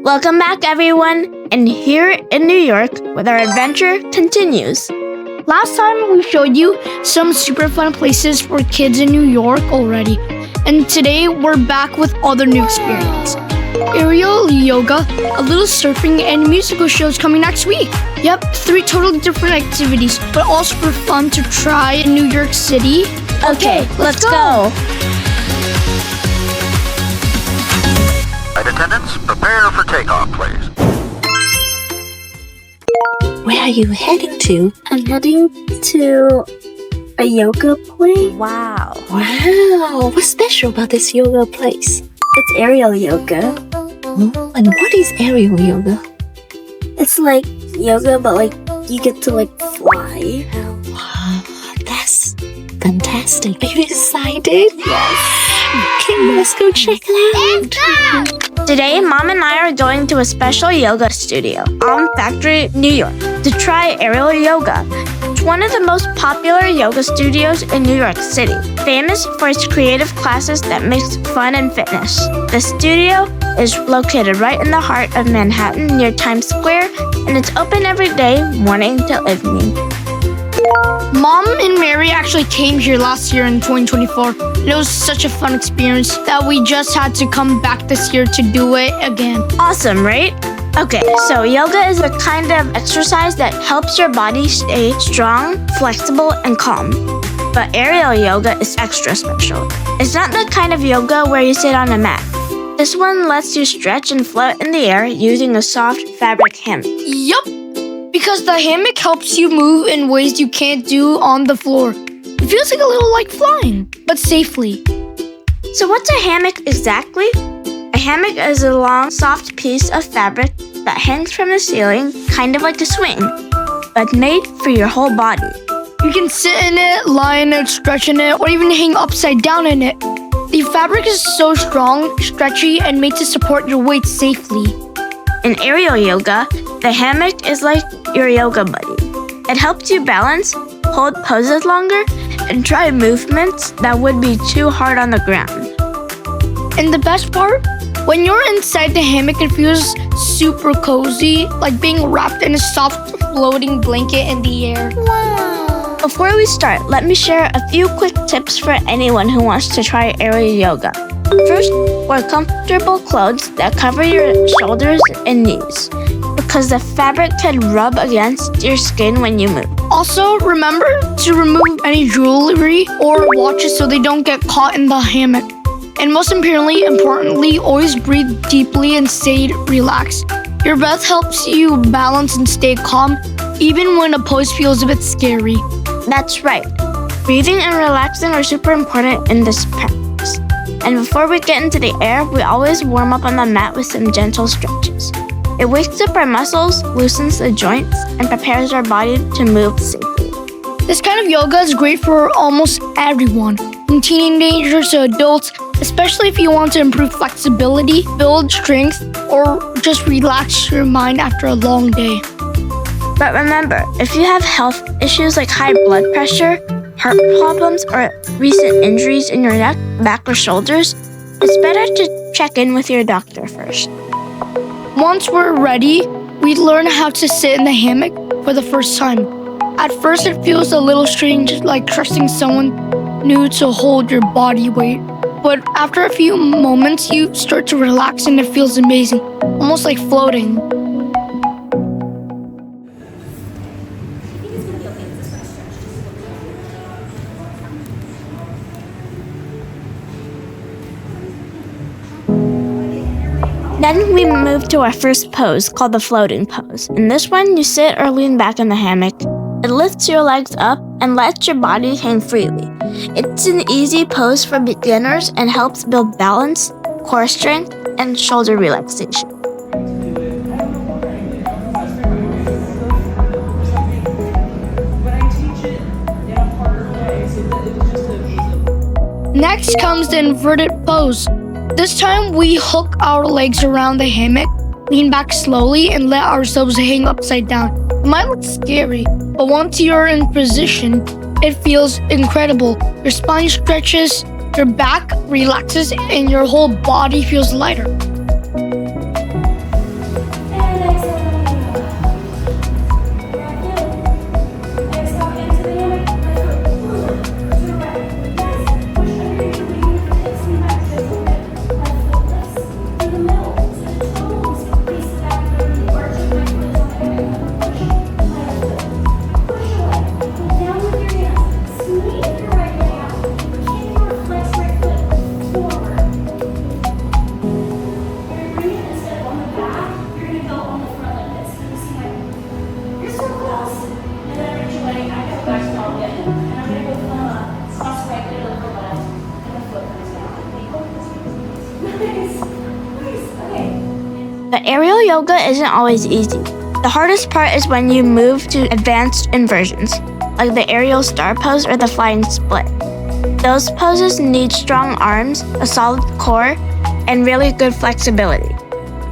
Welcome back, everyone, and here in New York, where our adventure continues. Last time we showed you some super fun places for kids in New York already, and today we're back with other new experience. Aerial yoga, a little surfing, and musical shows coming next week. Yep, 3 totally different activities, but all super fun to try in New York City. Okay, let's go. Flight attendants, prepare for takeoff, please. Where are you heading to? I'm heading to a yoga place. Wow. Wow, what's special about this yoga place? It's aerial yoga. Oh, and what is aerial yoga? It's like yoga, but like you get to like fly. Wow, that's fantastic. Are you excited? Yes. Okay, let's go check it out. Today, Mom and I are going to a special yoga studio, OM Factory, New York, to try aerial yoga. It's one of the most popular yoga studios in New York City, famous for its creative classes that mix fun and fitness. The studio is located right in the heart of Manhattan near Times Square, and it's open every day, morning till evening. Mom and Mary actually came here last year in 2024. And it was such a fun experience that we just had to come back this year to do it again. Awesome, right? Okay, so yoga is a kind of exercise that helps your body stay strong, flexible, and calm. But aerial yoga is extra special. It's not the kind of yoga where you sit on a mat. This one lets you stretch and float in the air using a soft fabric hammock. Yup, because the hammock helps you move in ways you can't do on the floor. It feels like a little like flying, but safely. So what's a hammock exactly? A hammock is a long, soft piece of fabric that hangs from the ceiling, kind of like a swing, but made for your whole body. You can sit in it, lie in it, stretch in it, or even hang upside down in it. The fabric is so strong, stretchy, and made to support your weight safely. In aerial yoga, the hammock is like your yoga buddy. It helps you balance, hold poses longer, and try movements that would be too hard on the ground. And the best part? When you're inside the hammock, it feels super cozy, like being wrapped in a soft floating blanket in the air. Wow! Before we start, let me share a few quick tips for anyone who wants to try aerial yoga. First, wear comfortable clothes that cover your shoulders and knees, because the fabric can rub against your skin when you move. Also, remember to remove any jewelry or watches so they don't get caught in the hammock. And most importantly, always breathe deeply and stay relaxed. Your breath helps you balance and stay calm, even when a pose feels a bit scary. That's right. Breathing and relaxing are super important in this practice. And before we get into the air, we always warm up on the mat with some gentle stretches. It wakes up our muscles, loosens the joints, and prepares our body to move safely. This kind of yoga is great for almost everyone, from teenagers to adults, especially if you want to improve flexibility, build strength, or just relax your mind after a long day. But remember, if you have health issues like high blood pressure, heart problems, or recent injuries in your neck, back, or shoulders, it's better to check in with your doctor first. Once we're ready, we learn how to sit in the hammock for the first time. At first, it feels a little strange, like trusting someone new to hold your body weight. But after a few moments, you start to relax and it feels amazing, almost like floating. Then we move to our first pose, called the floating pose. In this one, you sit or lean back in the hammock. It lifts your legs up and lets your body hang freely. It's an easy pose for beginners and helps build balance, core strength, and shoulder relaxation. Next comes the inverted pose. This time we hook our legs around the hammock, lean back slowly, and let ourselves hang upside down. It might look scary, but once you're in position, it feels incredible. Your spine stretches, your back relaxes, and your whole body feels lighter. But aerial yoga isn't always easy. The hardest part is when you move to advanced inversions, like the aerial star pose or the flying split. Those poses need strong arms, a solid core, and really good flexibility.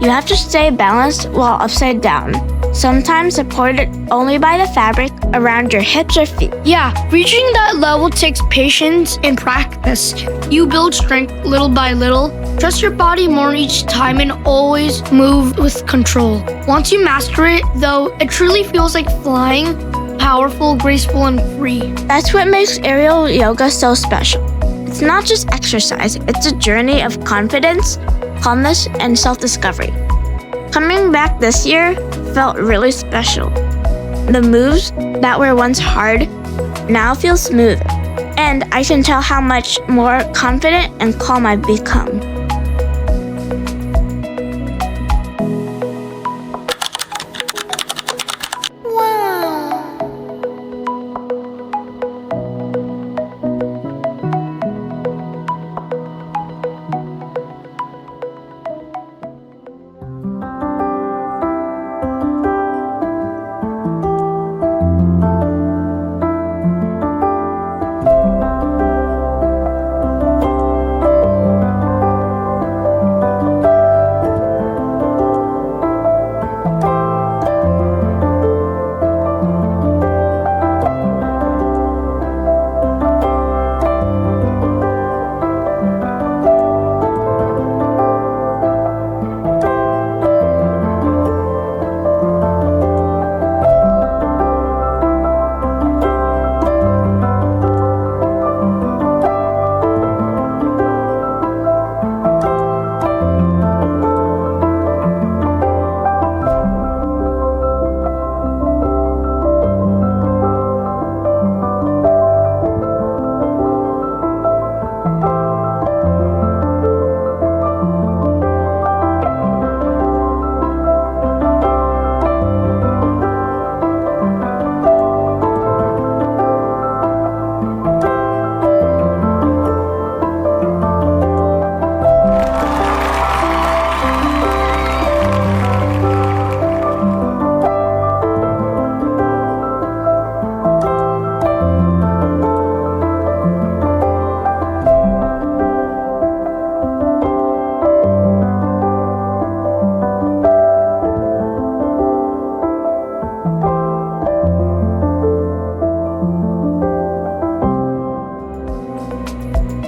You have to stay balanced while upside down, sometimes supported only by the fabric around your hips or feet. Yeah, reaching that level takes patience and practice. You build strength little by little, trust your body more each time, and always move with control. Once you master it, though, it truly feels like flying, powerful, graceful, and free. That's what makes aerial yoga so special. It's not just exercise, it's a journey of confidence, calmness, and self-discovery. Coming back this year felt really special. The moves that were once hard now feel smooth, and I can tell how much more confident and calm I've become.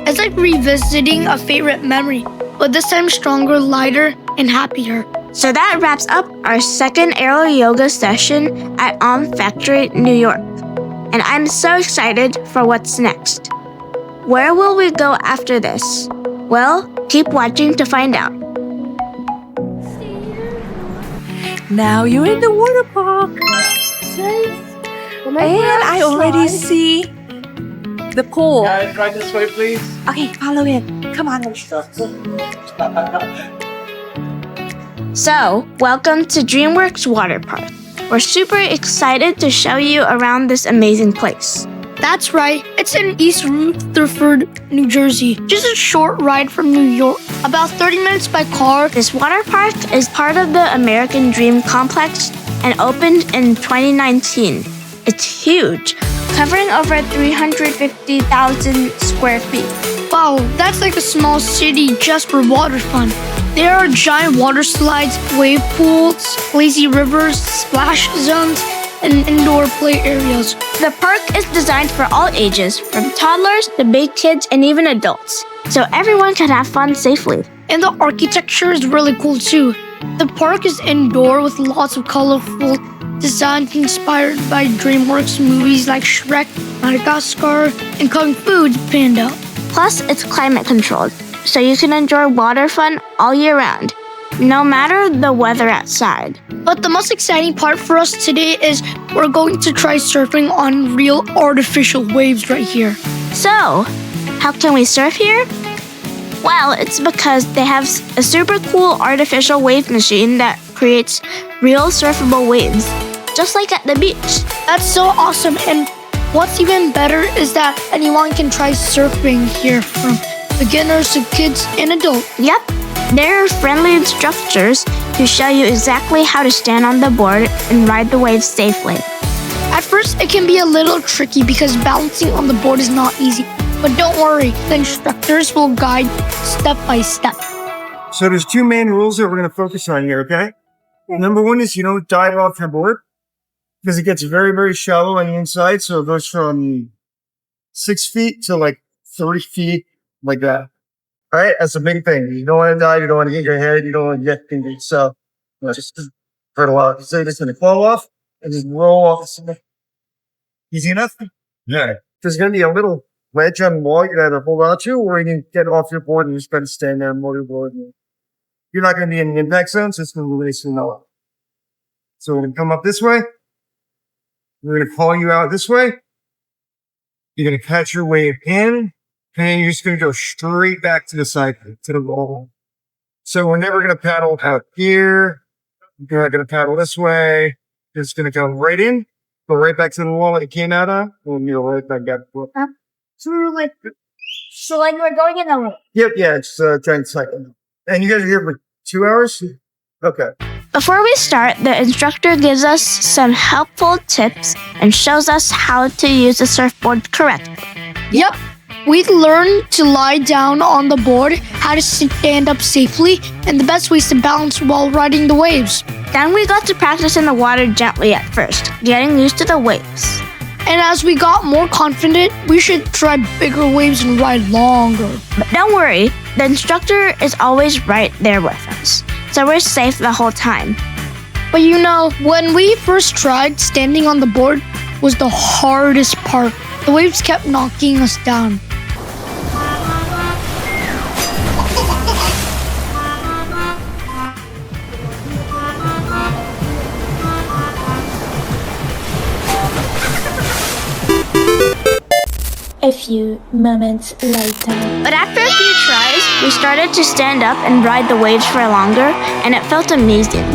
It's like revisiting a favorite memory, but this time stronger, lighter, and happier. So that wraps up our second aerial yoga session at OM Factory, New York. And I'm so excited for what's next. Where will we go after this? Well, keep watching to find out. Now you're in the water park. And I already see the pool. Guys, right this way, please. Okay, follow it. Come on. So, welcome to DreamWorks Water Park. We're super excited to show you around this amazing place. That's right, it's in East Rutherford, New Jersey. Just a short ride from New York, about 30 minutes by car. This water park is part of the American Dream Complex and opened in 2019. It's huge, covering over 350,000 square feet. Wow, that's like a small city just for water fun. There are giant water slides, wave pools, lazy rivers, splash zones, and indoor play areas. The park is designed for all ages, from toddlers to big kids and even adults, so everyone can have fun safely. And the architecture is really cool too. The park is indoor with lots of colorful designs inspired by DreamWorks movies like Shrek, Madagascar, and Kung Fu Panda. Plus, it's climate controlled, so you can enjoy water fun all year round, no matter the weather outside. But the most exciting part for us today is we're going to try surfing on real artificial waves right here. So, how can we surf here? Well, it's because they have a super cool artificial wave machine that creates real surfable waves, just like at the beach. That's so awesome, and what's even better is that anyone can try surfing here, from beginners to kids and adults. Yep, there are friendly instructors to show you exactly how to stand on the board and ride the waves safely. At first, it can be a little tricky because balancing on the board is not easy. But don't worry, the instructors will guide step by step. So there's two main rules that we're going to focus on here, okay? Number one is you don't dive off your board because it gets very, very shallow on the inside. So it goes from 6 feet to like 30 feet, like that. All right? That's a big thing. You don't want to dive. You don't want to hit your head. You don't want to get injured. So just hurt a lot. So you're just going to fall off and just roll off. Easy enough? Yeah. There's going to be a little ledge on the wall you got to hold on to, or you can get off your board and just kind of stand there and motor board. You're not going to be in the impact zone, so it's going to be really slow. So we're going to come up this way. We're going to call you out this way. You're going to catch your wave in, and you're just going to go straight back to the side, to the wall. So we're never going to paddle out here. We're not going to paddle this way. It's going to go right in, go right back to the wall that it came out of, and you'll right back up. So we're going in the room. Yep, yeah, it's a giant cycle. And you guys are here for 2 hours? Okay. Before we start, the instructor gives us some helpful tips and shows us how to use the surfboard correctly. Yep, we learned to lie down on the board, how to stand up safely, and the best ways to balance while riding the waves. Then we got to practice in the water gently at first, getting used to the waves. And as we got more confident, we should try bigger waves and ride longer. But don't worry, the instructor is always right there with us, so we're safe the whole time. But you know, when we first tried, standing on the board was the hardest part. The waves kept knocking us down. A few moments later. But after a few tries, we started to stand up and ride the waves for longer, and it felt amazing.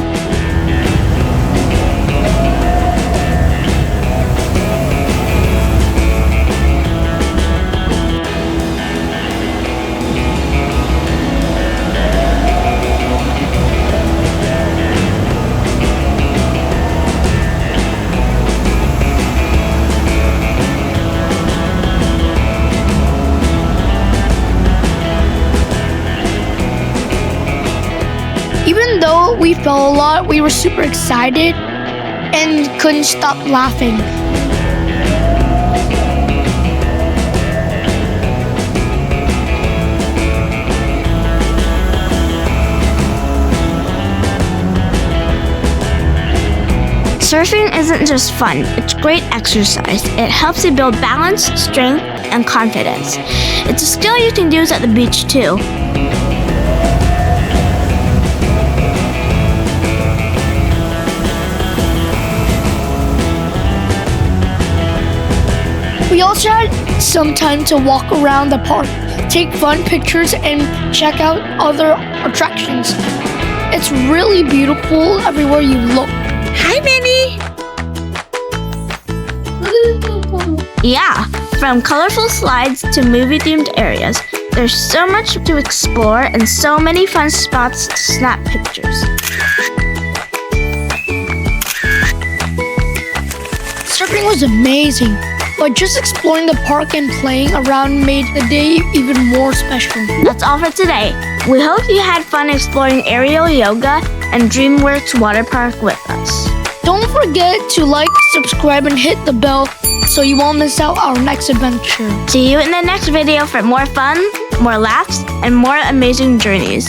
Even though we fell a lot, we were super excited and couldn't stop laughing. Surfing isn't just fun, it's great exercise. It helps you build balance, strength, and confidence. It's a skill you can use at the beach too. We also had some time to walk around the park, take fun pictures, and check out other attractions. It's really beautiful everywhere you look. Hi, Minnie! Yeah, from colorful slides to movie-themed areas, there's so much to explore and so many fun spots to snap pictures. Surfing was amazing, but just exploring the park and playing around made the day even more special. That's all for today. We hope you had fun exploring aerial yoga and DreamWorks Water Park with us. Don't forget to like, subscribe, and hit the bell so you won't miss out our next adventure. See you in the next video for more fun, more laughs, and more amazing journeys.